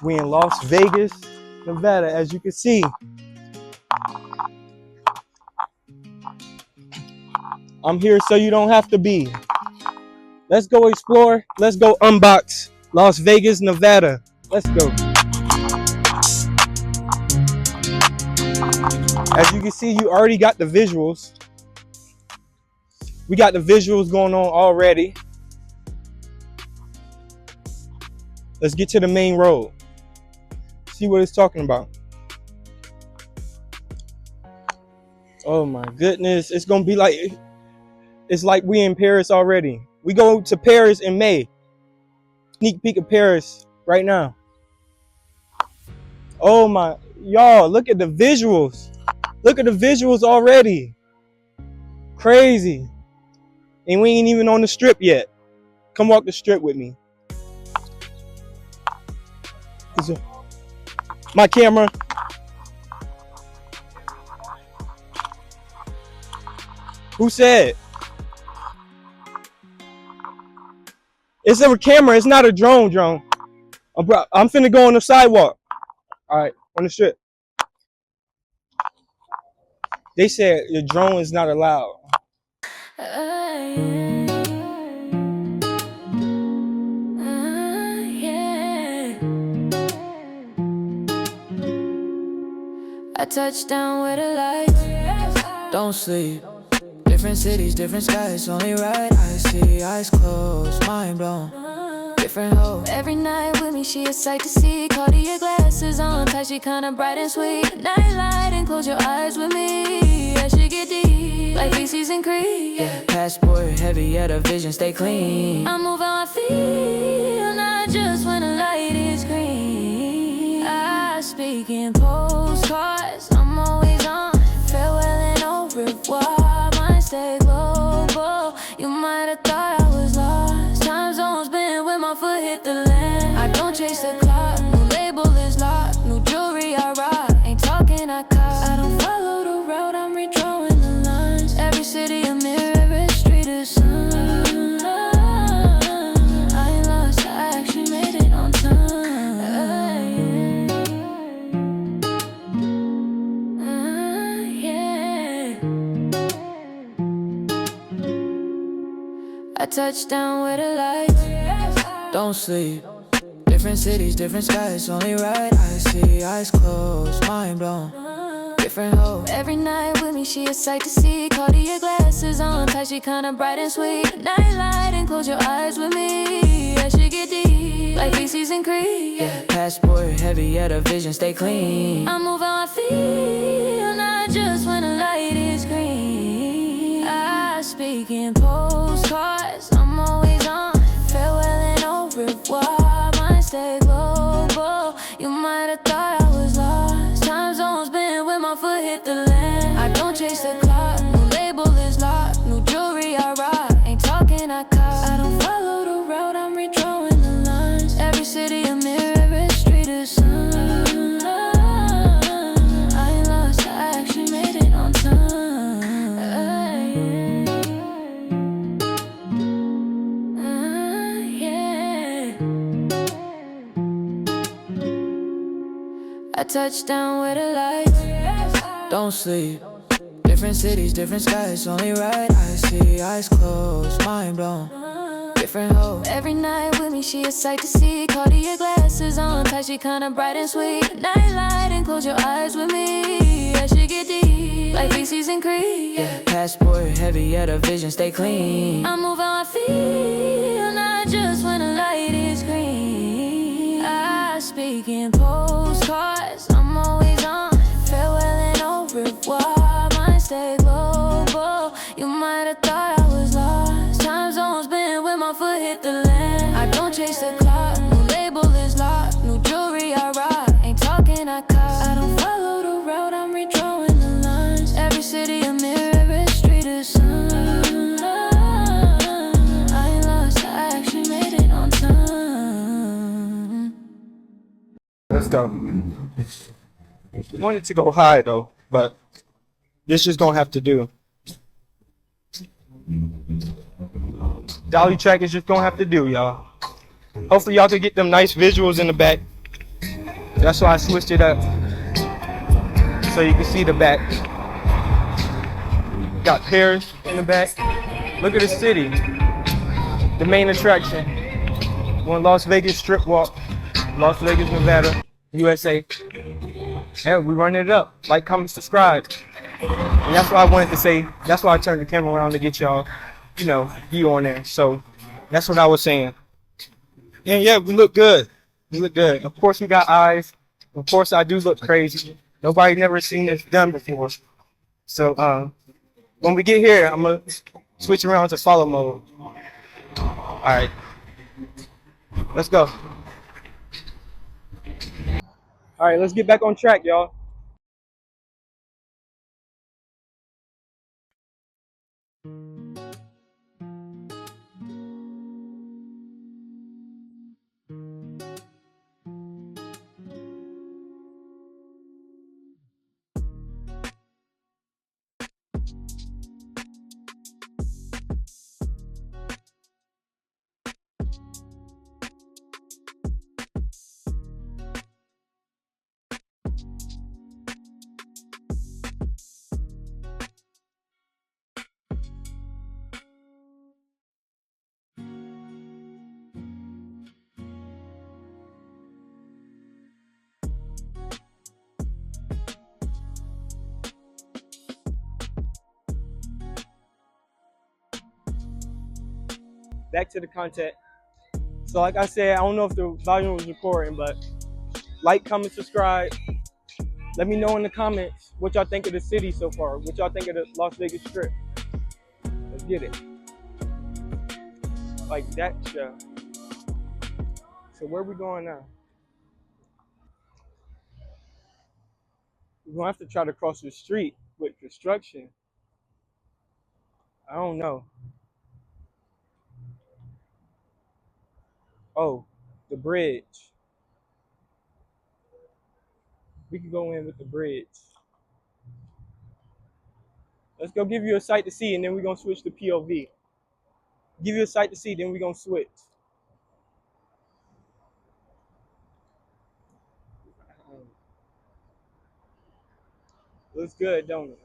We in Las Vegas, Nevada, as you can see. I'm here so you don't have to be. Let's go explore. Let's go unbox Las Vegas, Nevada. Let's go. As you can see, you already got the visuals. We got the visuals going on already. Let's get to the main road. See what it's talking about. Oh my goodness. It's gonna be like, it's like we in Paris already. We go to Paris in May. Sneak peek of Paris right now. Oh my, y'all, look at the visuals. Look at the visuals already. Crazy. And we ain't even on the strip yet. Come walk the strip with me. My camera. Who said? It's a camera, it's not a drone. I'm finna go on the sidewalk. All right, on the strip. They said your drone is not allowed. I touched down with a light. Don't sleep. Different cities, different skies, only right. I see, eyes closed, mind blown. Different hope. Every night with me, she a sight to see. Cartier glasses on, tight, she kinda bright and sweet. Night light and close your eyes with me. I should get deep, like feces and creep. Yeah, passport heavy, yet the vision stay clean. I move how I feel, not just when the light is green. I speak in postcards, I'm always on. Farewell and au revoir, mine stay global. You might have thought I was lost. Time zone's been when my foot hit the land. I don't chase the clock, new label is locked. New jewelry I rock, ain't talking I cop. I don't follow the route, I'm redrawing the lines. Every city a mirror, every street a sun. I ain't lost, I actually made it on time. I touched down with a light. Don't sleep. Different cities, different skies, only right. I see, eyes closed, mind blown. Different hope. Every night with me, she a sight to see. Cartier glasses on, tight, she kinda bright and sweet. Night light and close your eyes with me. I should get deep, like feces and creep. Yeah, passport heavy, yet the vision stay clean. I move how I feel, not just when the light is green. I speak in postcards, I'm always on. Farewell and au revoir, mine stay global. You might have thought I was lost. Time zone's been when my foot hit the land. I don't chase the clock, new label is locked. New jewelry I rock, ain't talking I cop. I don't follow the route, I'm redrawing the lines. Every city a mirror, every street a sun. I ain't lost, I actually made it on time. I touched down with a light. Don't sleep. Different cities, different skies, only right. I see, eyes closed, mind blown. Different hope. Every night with me, she a sight to see. Cartier glasses on, tight, she kinda bright and sweet. Night light and close your eyes with me. I should get deep, like feces and creep. Yeah, passport heavy, yet the vision stay clean. I move how I feel, not just when the light is green. I speak in postcards, I'm always on. Farewell and au revoir, mine stay global. You might have thought I was lost. Time zone's been when my foot hit the land. I don't chase the clock, new label is locked. New jewelry I rock, ain't talking I cop. I don't follow the route, I'm redrawing the lines. Every city a mirror, every street a sun. I ain't lost, I actually made it on time. Let's go. Wanted to go high though, but this just don't have to do. Dolly track is just gonna have to do, y'all. Hopefully y'all can get them nice visuals in the back. That's why I switched it up so you can see the back. Got Paris in the back. Look at the city, the main attraction. One Las Vegas Strip Walk, Las Vegas, Nevada, USA. And we running it up. Like, comment, subscribe. And that's what I wanted to say. That's why I turned the camera around to get y'all, view on there. So that's what I was saying. And yeah, we look good. We look good. Of course, we got eyes. Of course, I do look crazy. Nobody never seen this done before. So when we get here, I'm gonna switch around to follow mode. All right, let's go. All right, let's get back on track, y'all. Back to the content. So like I said, I don't know if the volume was recording, but like, comment, subscribe. Let me know in the comments what y'all think of the city so far. What y'all think of the Las Vegas Strip. Let's get it. Like that show. So where we going now? We're gonna have to try to cross the street with construction. I don't know. Oh, the bridge. We can go in with the bridge. Let's go give you a sight to see, and then we're gonna switch to POV. Give you a sight to see, then we're gonna switch. Looks good, don't it?